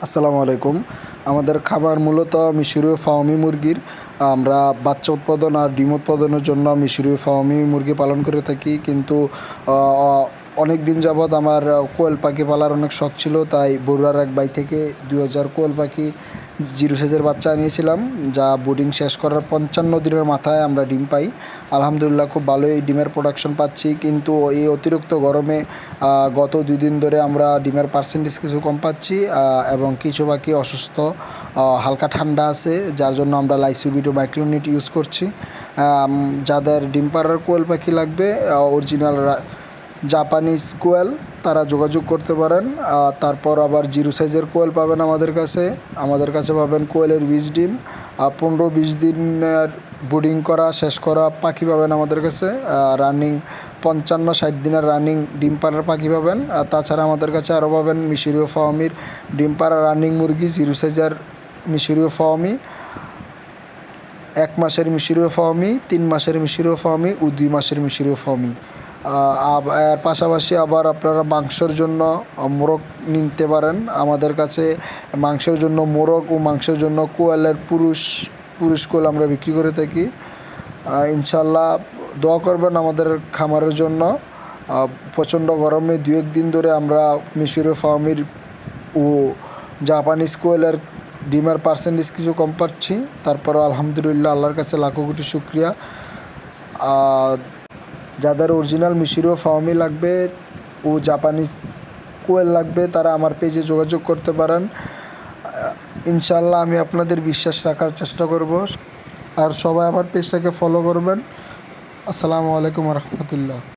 আসসালামু আলাইকুম। আমাদের খাবার মূলত মিশরীয় ফার্মি মুরগির। আমরা বাচ্চা উৎপাদন আর ডিম উৎপাদনের জন্য মিশরীয় ফার্মি মুরগি পালন করে থাকি, কিন্তু অনেক দিন যাবৎ আমার কোয়েল পাখি পালার অনেক শখ ছিল, তাই বগুড়ার এক ভাই থেকে 2000 কোয়েল পাখি জিরো সাইজের বাচ্চা আনিয়েছিলাম, যা বোর্ডিং শেষ করার 55 দিনের মাথায় আমরা ডিম পাই। আলহামদুলিল্লাহ খুব ভালোই ডিমের প্রোডাকশন পাচ্ছি, কিন্তু এই অতিরিক্ত গরমে গত 2 দিন ধরে আমরা ডিমের পার্সেন্টেজ কিছু কম পাচ্ছি, এবং কিছু পাখি অসুস্থ, হালকা ঠান্ডা আছে, যার জন্য আমরা লাইসোবিট ও মাইক্রোনিট ইউজ করছি। যাদের ডিম পাড়ার কোয়েল পাখি লাগবে, অরিজিনাল জাপানিজ কোয়েল, তারা যোগাযোগ করতে পারেন। তারপর আবার জিরো সাইজের কোয়েল পাবেন আমাদের কাছে পাবেন কোয়েলের 20 ডিম, 15-20 দিনের ব্রুডিং করা শেষ করা পাখি পাবেন আমাদের কাছে। রানিং 55-60 দিনের রানিং ডিম পাড়ার পাখি পাবেন। তাছাড়া আমাদের কাছে আরও পাবেন মিশরীয় ফার্মির ডিম পাড়া রানিং মুরগি, জিরো সাইজের মিশরীয় ফার্মি, 1 মাসের মিশরীয় ফার্মি, 3 মাসের মিশরীয় ফার্মি ও 2 মাসের মিশরীয় ফার্মি। এর পাশাপাশি আবার আপনারা মাংসের জন্য মোরগ নিতে পারেন আমাদের কাছে। মাংসের জন্য মোরগ ও মাংসের জন্য কোয়েলের পুরুষ কোয়েল আমরা বিক্রি করে থাকি। ইনশাল্লাহ দোয়া করবেন আমাদের খামারের জন্য। প্রচণ্ড গরমে 2-1 দিন ধরে আমরা মিশরীয় ফার্মির ও জাপানিজ কোয়েলের ডিমের পার্সেন্টেজ কিছু কম পাচ্ছি, তারপরও আলহামদুলিল্লাহ আল্লাহর কাছে লাখো কোটি শুকরিয়া। যাদের অরিজিনাল মিশরীয় ফার্মি লাগবে ও জাপানিজ কোয়েল লাগবে, তারা আমার পেজে যোগাযোগ করতে পারেন। ইনশাল্লাহ আমি আপনাদের বিশ্বাস রাখার চেষ্টা করব, আর সবাই আমার পেজটাকে ফলো করবেন। আসসালামু আলাইকুম রহমতুল্লাহ।